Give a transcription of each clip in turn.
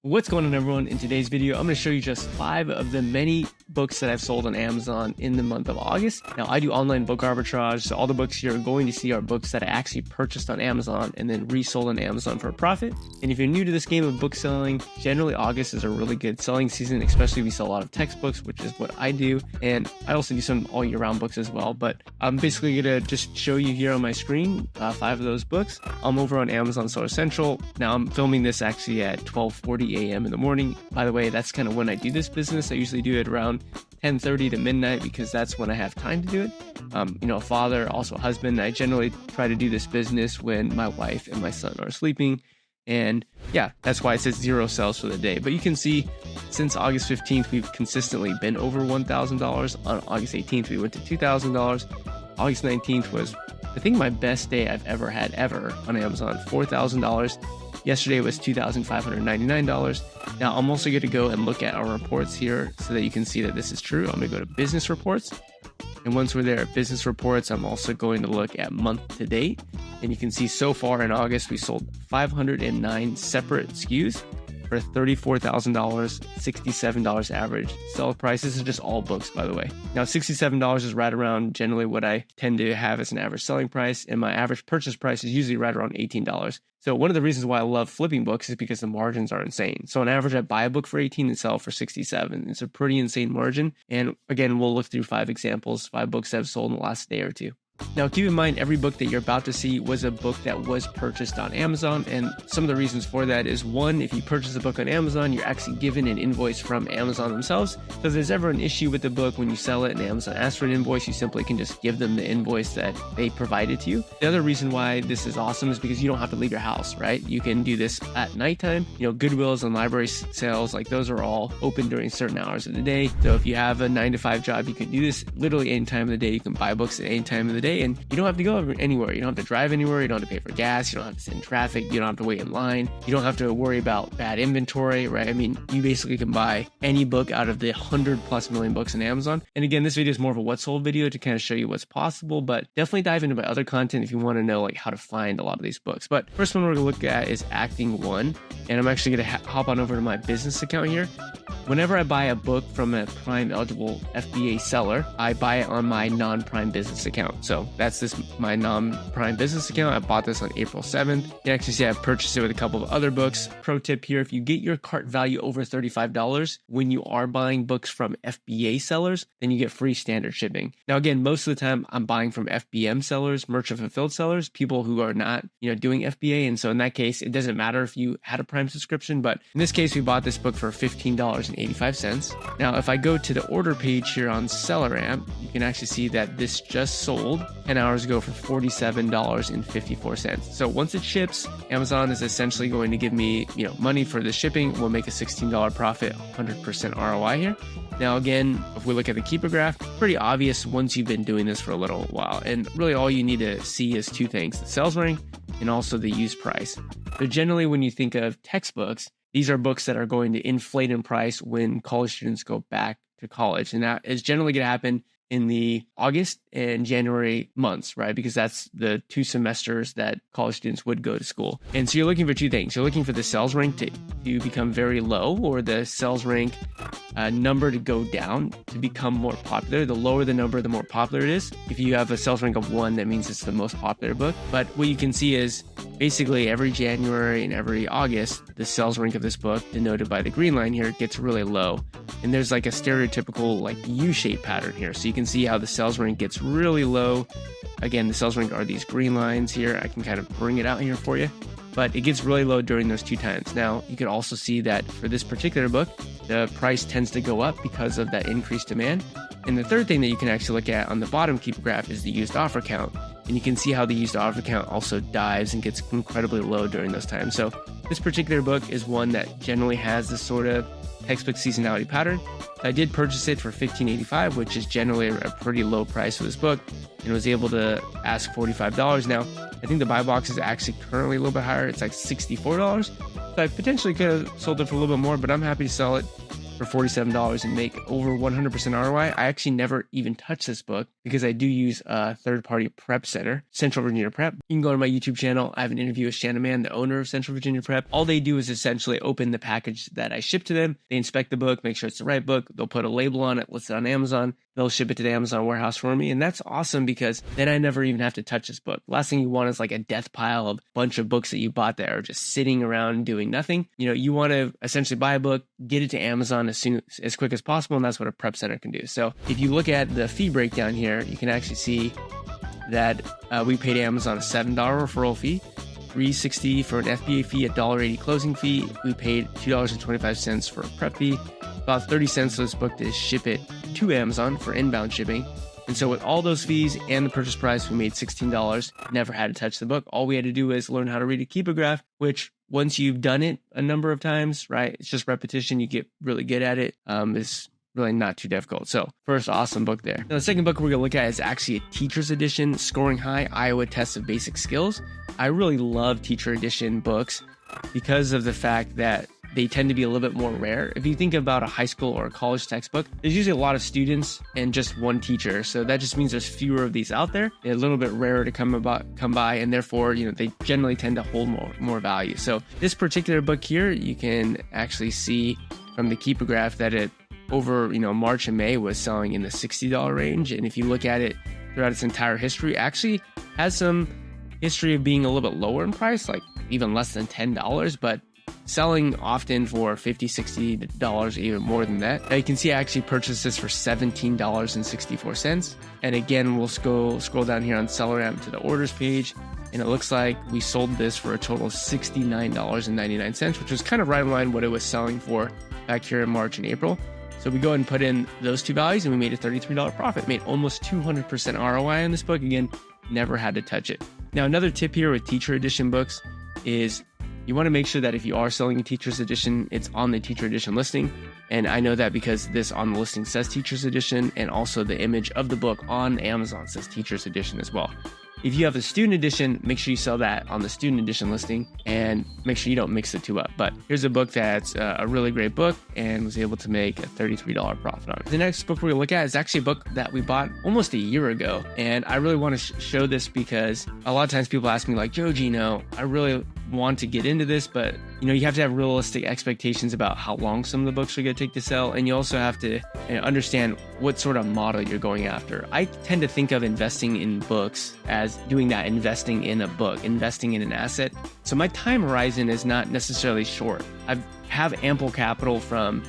What's going on, everyone? In today's video, I'm going to show you just 5 of the many books that I've sold on Amazon in the month of August. Now, I do online book arbitrage, so all the books you're going to see are books that I actually purchased on Amazon and then resold on Amazon for a profit. And if you're new to this game of book selling, generally August is a really good selling season, especially if we sell a lot of textbooks, which is what I do. And I also do some all year round books as well. But I'm basically going to just show you here on my screen 5 of those books. I'm over on Amazon Seller Central. Now, I'm filming this actually at 12:40 a.m. in the morning. By the way, that's kind of when I do this business. I usually do it around 10:30 to midnight because that's when I have time to do it. A father, also a husband. I generally try to do this business when my wife and my son are sleeping. And yeah, that's why it says 0 sales for the day. But you can see since August 15th, we've consistently been over $1,000. On August 18th, we went to $2,000. August 19th was, I think, my best day I've ever had on Amazon, $4,000. Yesterday was $2,599. Now, I'm also going to go and look at our reports here so that you can see that this is true. I'm going to go to business reports. And once we're there at business reports, I'm also going to look at month to date. And you can see so far in August, we sold 509 separate SKUs for $34,000, $67 average sell price. This is just all books, by the way. Now, $67 is right around generally what I tend to have as an average selling price, and my average purchase price is usually right around $18. So one of the reasons why I love flipping books is because the margins are insane. So on average, I buy a book for $18 and sell for $67. It's a pretty insane margin. And again, we'll look through 5 examples, 5 books that I've sold in the last day or two. Now, keep in mind, every book that you're about to see was a book that was purchased on Amazon. And some of the reasons for that is, one, if you purchase a book on Amazon, you're actually given an invoice from Amazon themselves. So if there's ever an issue with the book when you sell it and Amazon asks for an invoice, you simply can just give them the invoice that they provided to you. The other reason why this is awesome is because you don't have to leave your house, right? You can do this at nighttime. Goodwills and library sales, like those are all open during certain hours of the day. So if you have a 9-to-5 job, you can do this literally any time of the day. You can buy books at any time of the day. And you don't have to go anywhere. You don't have to drive anywhere. You don't have to pay for gas. You don't have to sit in traffic. You don't have to wait in line. You don't have to worry about bad inventory, right? I mean, you basically can buy any book out of the 100+ million books on Amazon. And again, this video is more of a what's sold video to kind of show you what's possible, but definitely dive into my other content if you want to know like how to find a lot of these books. But first one we're going to look at is Acting 1. And I'm actually going to hop on over to my business account here. Whenever I buy a book from a Prime eligible FBA seller, I buy it on my non-Prime business account. So that's my non-Prime business account. I bought this on April 7th. You can actually see I've purchased it with a couple of other books. Pro tip here, if you get your cart value over $35 when you are buying books from FBA sellers, then you get free standard shipping. Now, again, most of the time I'm buying from FBM sellers, merchant fulfilled sellers, people who are not, doing FBA. And so in that case, it doesn't matter if you had a Prime subscription, but in this case, we bought this book for $15.85. Now, if I go to the order page here on SellerAmp, you can actually see that this just sold 10 hours ago for $47.54. So once it ships, Amazon is essentially going to give me, money for the shipping. We'll make a $16 profit, 100% ROI here. Now, again, if we look at the keeper graph, pretty obvious once you've been doing this for a little while. And really all you need to see is 2 things, the sales rank and also the used price. So generally, when you think of textbooks, these are books that are going to inflate in price when college students go back to college. And that is generally going to happen in the August and January months, right? Because that's the 2 semesters that college students would go to school. And so you're looking for 2 things. You're looking for the sales rank to become very low, or the sales rank number to go down to become more popular. The lower the number, the more popular it is. If you have a sales rank of 1, that means it's the most popular book. But what you can see is basically every January and every August, the sales rank of this book, denoted by the green line here, gets really low. And there's like a stereotypical like U-shaped pattern here. So you can see how the sales rank gets really low. Again, the sales rank are these green lines here. I can kind of bring it out here for you. But it gets really low during those 2 times. Now, you can also see that for this particular book, the price tends to go up because of that increased demand. And the third thing that you can actually look at on the bottom keeper graph is the used offer count. And you can see how the used offer count also dives and gets incredibly low during those times. So this particular book is one that generally has this sort of textbook seasonality pattern. I did purchase it for $15.85, which is generally a pretty low price for this book, and was able to ask $45. Now, I think the buy box is actually currently a little bit higher. It's like $64. So I potentially could have sold it for a little bit more, but I'm happy to sell it for $47 and make over 100% ROI. I actually never even touch this book because I do use a third-party prep center, Central Virginia Prep. You can go to my YouTube channel. I have an interview with Shannon Mann, the owner of Central Virginia Prep. All they do is essentially open the package that I ship to them. They inspect the book, make sure it's the right book. They'll put a label on it, list it on Amazon. They'll ship it to the Amazon warehouse for me. And that's awesome because then I never even have to touch this book. Last thing you want is like a death pile of a bunch of books that you bought that are just sitting around doing nothing. You want to essentially buy a book, get it to Amazon as quick as possible. And that's what a prep center can do. So if you look at the fee breakdown here, you can actually see that we paid Amazon a $7 referral fee, $3.60 for an FBA fee, a $1.80 closing fee. We paid $2.25 for a prep fee, about 30 cents for this book to ship it to Amazon for inbound shipping. And so with all those fees and the purchase price, we made $16. Never had to touch the book. All we had to do is learn how to read a keypograph, which once you've done it a number of times, right, it's just repetition. You get really good at it. It's really not too difficult. So first, awesome book there. Now, the second book we're going to look at is actually a teacher's edition, Scoring High, Iowa Tests of Basic Skills. I really love teacher edition books because of the fact that they tend to be a little bit more rare. If you think about a high school or a college textbook, there's usually a lot of students and just one teacher. So that just means there's fewer of these out there. They're a little bit rarer to come by, and therefore, they generally tend to hold more value. So this particular book here, you can actually see from the keypograph that it over March and May was selling in the $60 range. And if you look at it throughout its entire history, actually has some history of being a little bit lower in price, like even less than $10, but selling often for $50, $60, even more than that. Now you can see I actually purchased this for $17.64. And again, we'll scroll down here on SellerAmp to the orders page, and it looks like we sold this for a total of $69.99, which was kind of right in line what it was selling for back here in March and April. So we go ahead and put in those two values and we made a $33 profit, made almost 200% ROI on this book. Again, never had to touch it. Now, another tip here with teacher edition books is you want to make sure that if you are selling a teacher's edition, it's on the teacher edition listing. And I know that because this on the listing says teacher's edition, and also the image of the book on Amazon says teacher's edition as well. If you have the student edition, make sure you sell that on the student edition listing and make sure you don't mix the two up. But here's a book that's a really great book and was able to make a $33 profit on it. The next book we're gonna look at is actually a book that we bought almost a year ago. And I really want to show this because a lot of times people ask me like, Joji, I really want to get into this, but you have to have realistic expectations about how long some of the books are going to take to sell, and you also have to understand what sort of model you're going after. I tend to think of investing in books as doing that, investing in a book, investing in an asset. So my time horizon is not necessarily short. I have ample capital from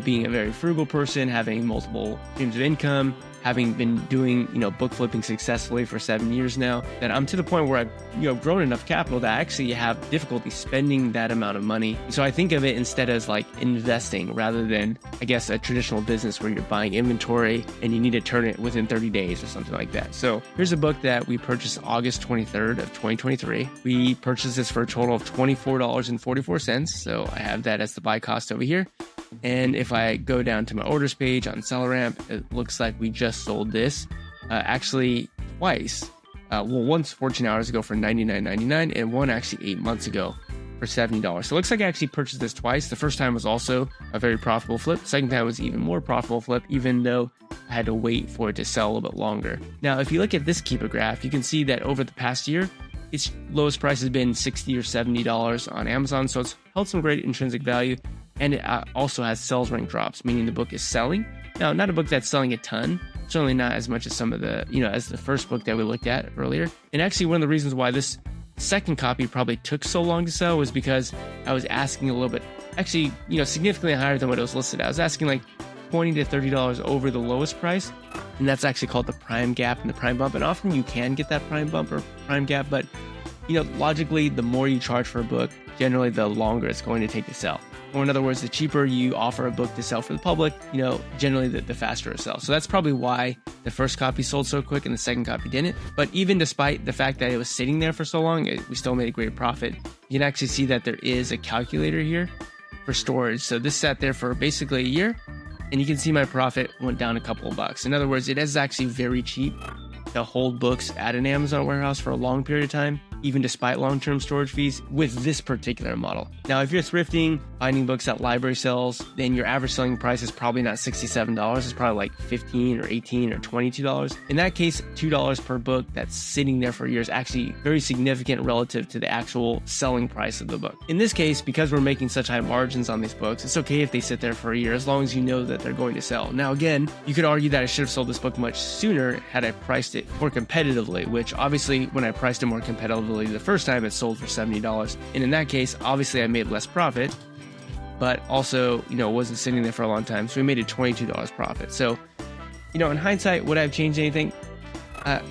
being a very frugal person, having multiple streams of income, having been doing, book flipping successfully for 7 years now, that I'm to the point where I've, grown enough capital that I actually have difficulty spending that amount of money. So I think of it instead as like investing rather than, I guess, a traditional business where you're buying inventory and you need to turn it within 30 days or something like that. So here's a book that we purchased August 23rd of 2023. We purchased this for a total of $24.44. So I have that as the buy cost over here. And if I go down to my orders page on SellerAmp, it looks like we just sold this actually twice. Once 14 hours ago for $99.99 and one actually 8 months ago for $70. So it looks like I actually purchased this twice. The first time was also a very profitable flip. The second time was even more profitable flip, even though I had to wait for it to sell a little bit longer. Now, if you look at this keypograph, you can see that over the past year, its lowest price has been $60 or $70 on Amazon. So it's held some great intrinsic value. And it also has sales rank drops, meaning the book is selling. Now, not a book that's selling a ton, certainly not as much as some of the, as the first book that we looked at earlier. And actually, one of the reasons why this second copy probably took so long to sell was because I was asking a little bit, actually, significantly higher than what it was listed at. I was asking like $20 to $30 over the lowest price. And that's actually called the prime gap and the prime bump. And often you can get that prime bump or prime gap, but, logically, the more you charge for a book, generally the longer it's going to take to sell. Or in other words, the cheaper you offer a book to sell for the public, generally the faster it sells. So that's probably why the first copy sold so quick and the second copy didn't. But even despite the fact that it was sitting there for so long, we still made a great profit. You can actually see that there is a calculator here for storage. So this sat there for basically a year, and you can see my profit went down a couple of bucks. In other words, it is actually very cheap to hold books at an Amazon warehouse for a long period of time. even despite long-term storage fees with this particular model. Now, if you're thrifting, finding books at library sales, then your average selling price is probably not $67. It's probably like $15 or $18 or $22. In that case, $2 per book that's sitting there for years actually very significant relative to the actual selling price of the book. In this case, because we're making such high margins on these books, it's okay if they sit there for a year as long as you know that they're going to sell. Now, again, you could argue that I should have sold this book much sooner had I priced it more competitively, which obviously when I priced it more competitively the first time, it sold for $70. And in that case, obviously I made less profit, but also, it wasn't sitting there for a long time. So we made a $22 profit. So, in hindsight, would I have changed anything?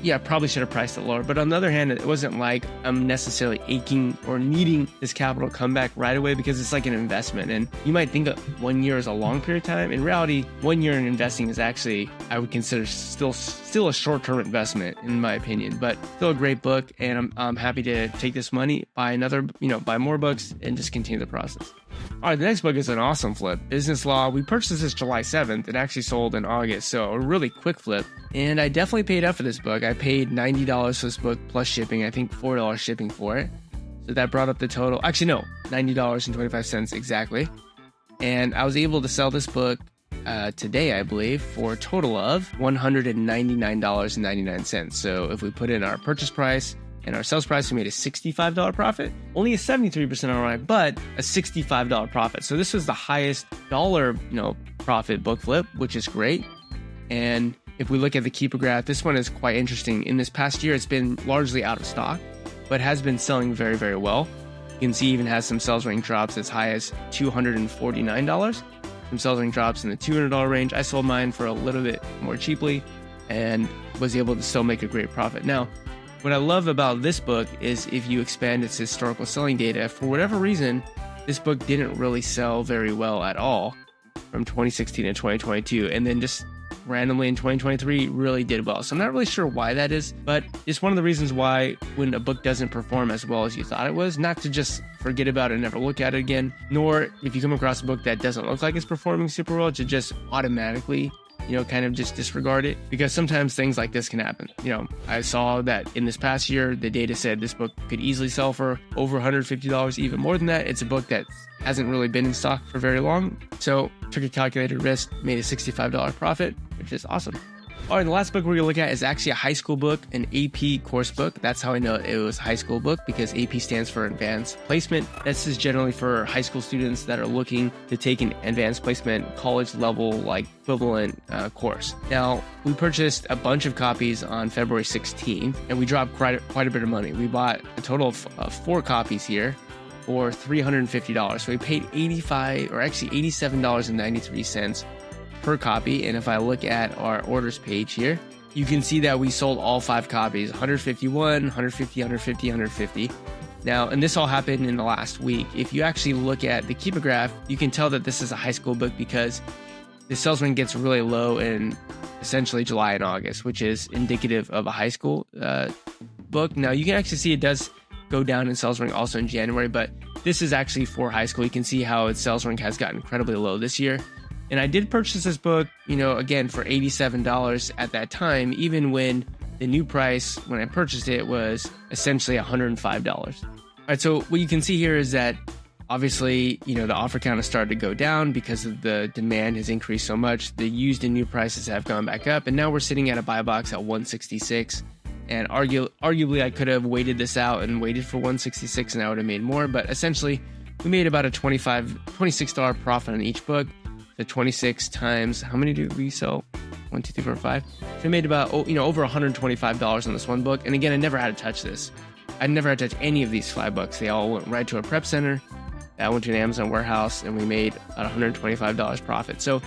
Yeah, I probably should have priced it lower. But on the other hand, it wasn't like I'm necessarily aching or needing this capital to come back right away, because it's like an investment. And you might think that 1 year is a long period of time. In reality, 1 year in investing is actually, I would consider still a short-term investment, in my opinion. But still a great book, and I'm happy to take this money, buy more books, and just continue the process. All right, the next book is an awesome flip. Business Law. We purchased this July 7th. It actually sold in August, so a really quick flip. And I definitely paid up for this book. I paid $90 for this book plus shipping. I think $4 shipping for it. So that brought up the total. Actually, no, $90.25 exactly. And I was able to sell this book today, I believe, for a total of $199.99. So if we put in our purchase price and our sales price, we made a $65 profit, only a 73% ROI, but a $65 profit. So this was the highest dollar, profit book flip, which is great. And if we look at the Keeper graph, this one is quite interesting. In this past year, it's been largely out of stock, but has been selling very, very well. You can see even has some sales range drops as high as $249. Some sales range drops in the $200 range. I sold mine for a little bit more cheaply and was able to still make a great profit. Now, what I love about this book is if you expand its historical selling data, for whatever reason, this book didn't really sell very well at all from 2016 to 2022. And then just randomly in 2023 really did well. So I'm not really sure why that is, but it's one of the reasons why when a book doesn't perform as well as you thought it was, not to just forget about it and never look at it again, nor if you come across a book that doesn't look like it's performing super well, to just automatically kind of just disregard it, because sometimes things like this can happen. I saw that in this past year, the data said this book could easily sell for over $150, even more than that. It's a book that hasn't really been in stock for very long. So took a calculated risk, made a $65 profit, which is awesome. All right, the last book we're going to look at is actually a high school book, an AP course book. That's how I know it was a high school book, because AP stands for Advanced Placement. This is generally for high school students that are looking to take an advanced placement, college level, equivalent course. Now, we purchased a bunch of copies on February 16th, and we dropped quite a bit of money. We bought a total of 4 copies here for $350. So we paid $87.93 per copy. And if I look at our orders page here, you can see that we sold all 5 copies, 151, 150, 150, 150. Now, and this all happened in the last week. If you actually look at the Keeper graph, you can tell that this is a high school book, because the sales rate gets really low in essentially July and August, which is indicative of a high school book. Now, you can actually see it does go down in sales rank also in January, but this is actually for high school. You can see how its sales rank has gotten incredibly low this year. And I did purchase this book, again, for $87 at that time, even when the new price when I purchased it was essentially $105. All right, so what you can see here is that obviously, the offer count has started to go down because of the demand has increased so much. The used and new prices have gone back up, and now we're sitting at a buy box at $166. And arguably, I could have waited this out and waited for $166, and I would have made more. But essentially, we made about a $26 profit on each book. The 26 times, how many do we sell? 1, 2, 3, 4, 5. So we made about, over $125 on this one book. And again, I never had to touch this. I never had to touch any of these 5 books. They all went right to a prep center. I went to an Amazon warehouse, and we made about $125 profit. So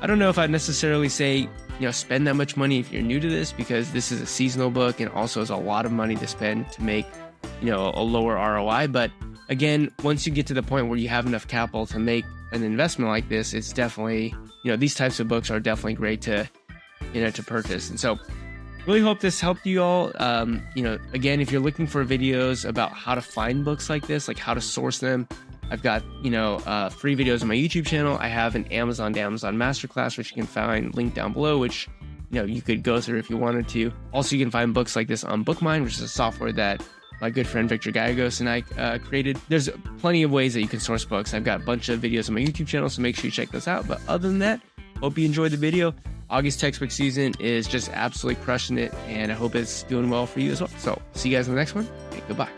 I don't know if I'd necessarily say, spend that much money if you're new to this, because this is a seasonal book and also is a lot of money to spend to make, a lower ROI. But again, once you get to the point where you have enough capital to make an investment like this, it's definitely, these types of books are definitely great to, to purchase. And so really hope this helped you all. Again, if you're looking for videos about how to find books like this, like how to source them, I've got, free videos on my YouTube channel. I have an Amazon to Amazon Masterclass, which you can find linked down below, which, you could go through if you wanted to. Also, you can find books like this on BookMine, which is a software that my good friend Victor Gallegos and I created. There's plenty of ways that you can source books. I've got a bunch of videos on my YouTube channel, so make sure you check those out. But other than that, hope you enjoyed the video. August textbook season is just absolutely crushing it, and I hope it's doing well for you as well. So see you guys in the next one, and goodbye.